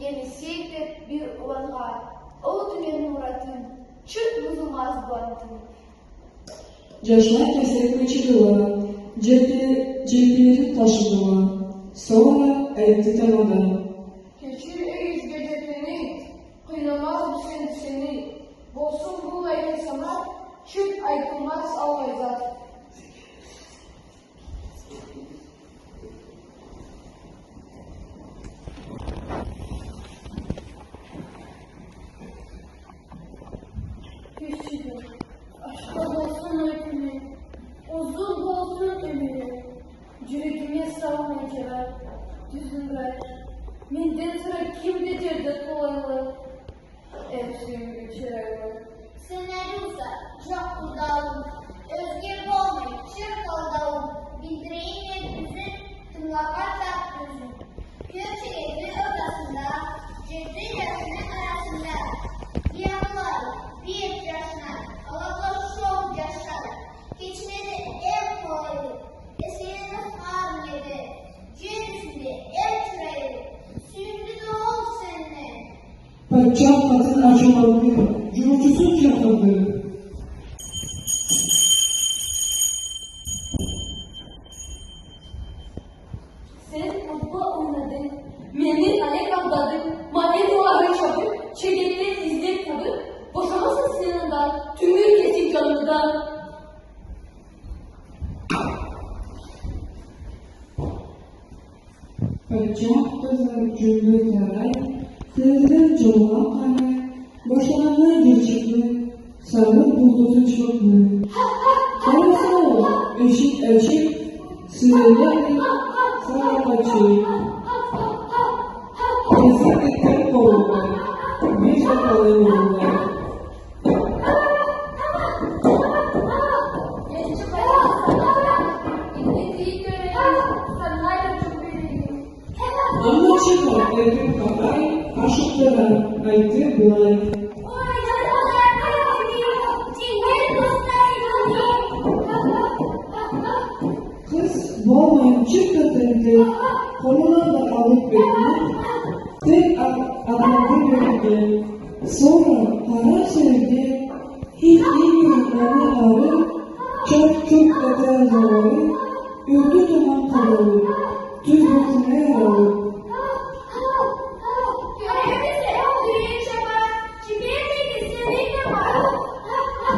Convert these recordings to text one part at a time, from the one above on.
Yemesiydi bir olanlar, o dünyanın muratın, çıt buzulmaz bantın. Yaşlar keserek çıktılar, cepleri taşıdılar. Sonra ayakta tanıdı. Keçir eyiz gecetini, kıynamaz seni. Bolsun bu layık sana, çıt aykılmaz almayacak. Keçidir, aşka bolsun öykünü, uzun bolsun ömrü. Yüreğime savmayacak, düzün ver. Menden sonra kimde cevdet olanlar? Hepsini geçirirler. Senaryosa çok udalım, özgür olmayı çok aldalım, bildireyin bizim tımlamakla gözüm. Göçeğizin ortasında, ciddi yaşının arasında, yanlar bir yaşına, Allah'la çok yaşar. Geçmedi en kolayı, eserini harmedi, cinsli en türeyi, sündü de ol seninle. Padişah kadın acımalı, yurcusuz yakıldı. Sen futbol oynadın, mendil alek atladın, madde duvarı çabuk, çeketleri izleyip tabi, boşamasın sinirden, tümür kesik canlıdan. Padişah kızı cümlelere, kızın çoğuna kare, boşananlar geçikli, sarılıp bulduğu çoklu. Karısı eşik, sinirleri, sana kaçıyor. Kesinlikle kovuldu. Bir de kalıyorlar. Geçici bayağı İngilizceyi görelim, sanayla çok vereyim. Ama çıkar erkek kakay, aşıklara ayıtı bulan. Kız boğmayın çıkmadığında koluna da alıp bekliyor. Tek adamı görünce, sonra para sevdi, hiç bilmeyenlerine ağrı, çok detay zamanı, öldü duman kanalı, düz bütüne yaralı.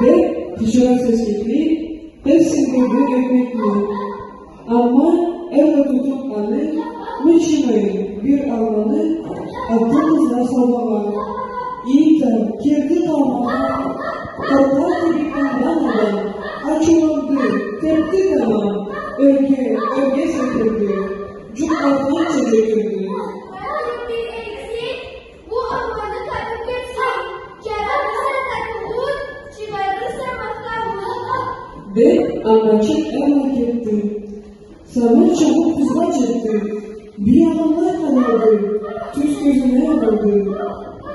Ve dışarı ses getirip, hepsini bir ekmekli. Ama evde tutuklanı, müşimeyi bir Almanı, aklınızla sormalar. İyi de kirli kalmadan, korkak dediklerden adam, açıldı, tepki kalan, örge setirdi, cumhurdan çevirdi. Ve anlaşık evrak etti. Sana çabuk kızma çekti. Bir yalanlar kanadı. Tüz gözüne yanadı.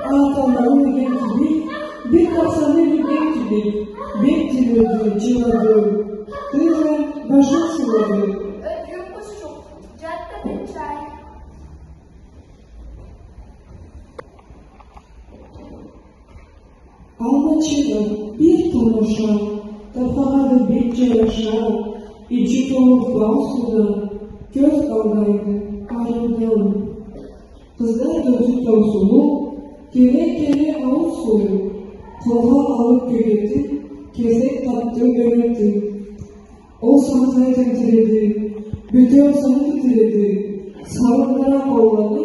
Arkamdan bir genç gibi, bir kapsamlı bir genç gibi, bektirdi, cıladı. Kızla başını sıvadı. Öpüyor kuşum, caddede çay. Anlaşıldı bir tamaşa, kafaları bir yaşa, içi dolu bal suda, göz aldaydı, ayrıldı. Kızlar gözü torsulu, kere ağız suyu, kova alıp göğetti, kesek tattı yönetti. O sanatayı temsiledi, bütün sanatı titredi, sarıklara kolladı,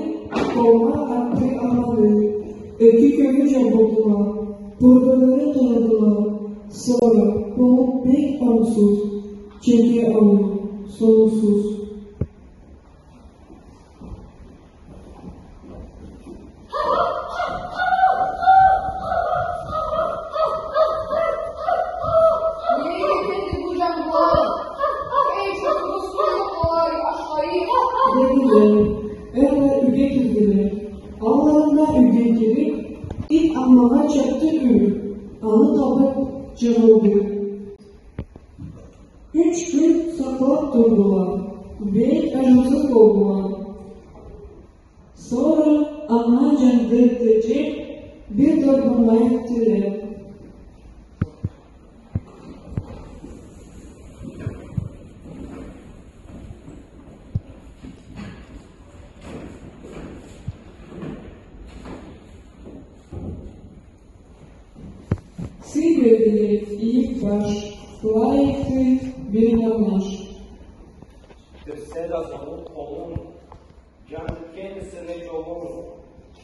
kolma attı amadı, ökü kömüce buldular, buradaları donadılar, sonra bu pek onsuz, çeki alır, sonsuz. Nereye getirdi bu canlılar? Ey çok musluklar, aşkayı. Dediler, öyle üge girdiler, ağlarında üge girip, ilk anmana çaktı ürün, anı kapıp cırıldı. 3 gün saklayıp durdular ve acımsız oldular. Sonra ana candırtıcı bir dokunmaya tüle. Sibir'de ilk baş, layıklı bir yanlış. Serazanın kolun, canı kendisine yolun,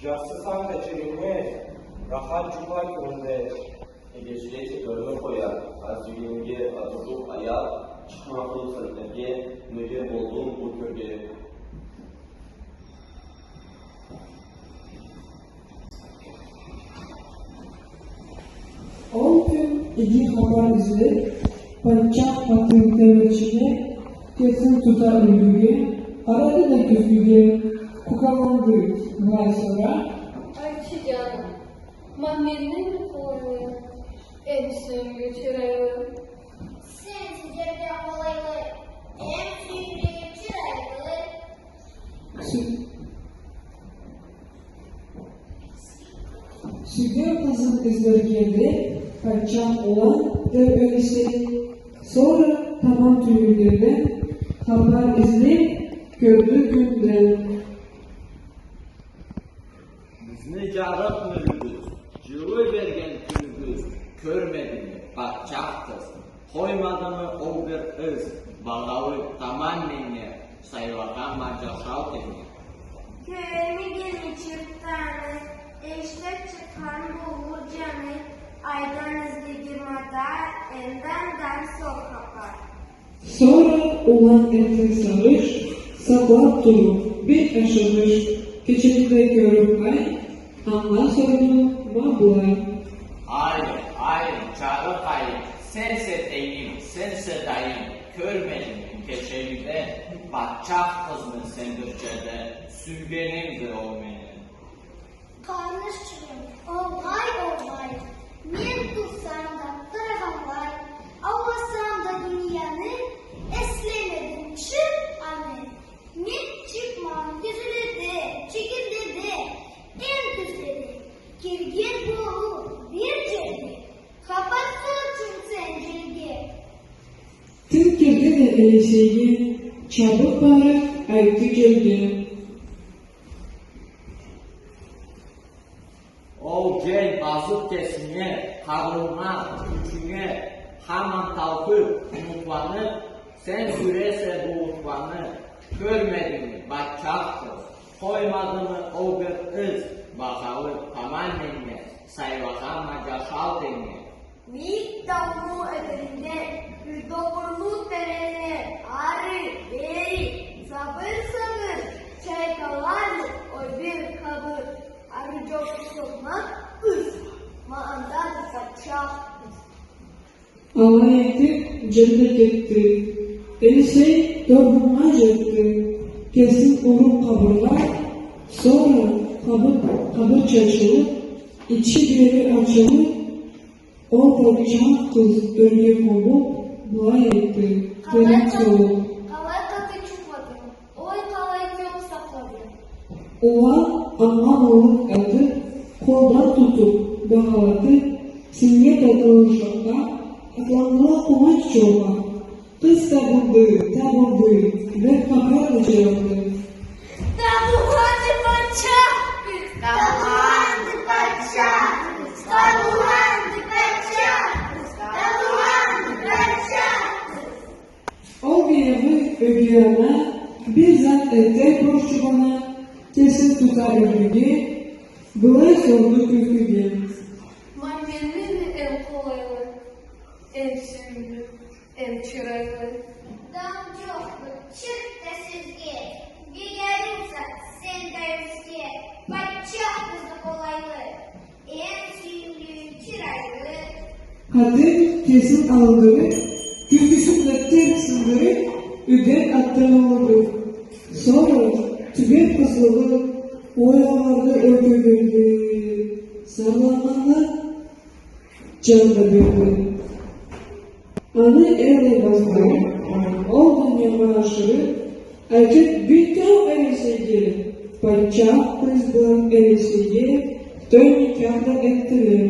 jasısan kaçırılmaz, rahat cumay önde. Egeçleti görme koyar, aziyenge atılıp ayar, çıkmaklı sırtege, müge olduğum bu köge. O gün iki haber izleyip, pancak batın demeçine, kesin tutar ülgüge, aradı da küzgüge, kukalandı. Daha sonra, Ayçi canım, Mehmet'in mi kolayı? Elbisemi götürelim. Sen sizce kolaylı, en sürdüğü çıraylı. Süger kızın izleri geldi, pancak olan dev öylesi. Sonra tamam tüyülgerden, haber izleyip, gördü günden. Bizni carık mürgüz, cıvı vergen külgüz, körmedi mi bakçak kız, koymadı mı o bir kız, bağavı tamannenle, sayvakan macaşal tenge. Köyümü gelin çırptanı, eşek çıkan bulur canı, aydan izli girmada, elden den sol kapar. Sonra olan erkek sarış, saklap durup bir aşılmış, keçilikte görüp ay, anla sorunu mabulay. Ayrı, carık ayı, sense deyim, sense dayım, körmedim keçelide, bakçak kızını sendürçede, sürgenimdir o benim. Karnışçıyım, olmay, men tutsam da tırğanlay, avlasam da dünyanı, eslemedim çık anne. Men çıkmam, düzüledi, çekildi, en düzledi, kirgen bu bir cennet, kapatsın tüm sencelge. Tüm kirde de eleşeyi, çabuk bağırıp ayıktı geldi. O gel bazı kesine, kavrulma, üçüne, haman talkıp, unutlanıp, sen sürese bu unutlanı, görmedin mi bakçak kız, koymadı mı o bir kız, bakalı tamannenle, sayvakan macaşal denge. Mik davulu ödülünde, yüzdokurlu terene, arı, beri, sabır, çaykalarlı, o bir kabır, arı çok sokmak, maandan kaçak. Allah ettik, cennet etti. Elisey dokunmaz etti. Kesin urun kabırlar, sonra kabır çarşılıp, içi bir açılıp, o padişah kız önce kovup, dua etti. Demek soğuk. Kalay tadı çıkmadı. Oy kalay yok sakladı. Oğa anlam olup aldı, koldan tutup bağladı, sinye takılı uşakta, aklandılar kumaş çorba. Kız tabuldu ve kapar uçuyordu. Tabuhandı paçak, tabuhandı paçak, tabuhandı paçak, tabuhandı paçak. O bir evi ödeyana, bir zat etek borçlu bana, kesin tutar ödüge, bulay sordu küzgüge. Mehmet'in mi en kolayı? En sündü, en çıraylı. Damcı, çık da süzge, gülerimse sen derske, bakçak kızı kolaylı, en sündüğü çıraylı. Hadi kesin aldı, küzgüsünde tek sındırıp, üden attırıldı. Sonra tübek kızılı, oyalarda öldürüldü. Sarlananlar can da verdi. Anı evde bastı, o dünyama aşırı, erkek bir tam öyle sevgili, Padişah kızdı erişiye, toy nikahda ettiler.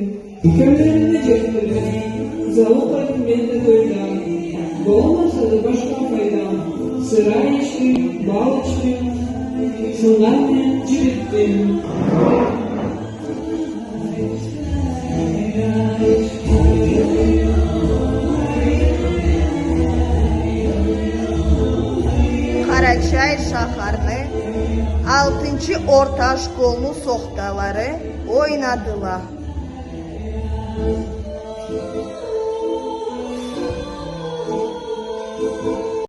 Köylerine çektiler, zalı kaybımende toyda. Olmasa da başka faydam, sıra içtim, bal içtim, şunlarla cirittim. Qarachay shaharni 6 o'rta shkolni so'xtalari o'ynadılar.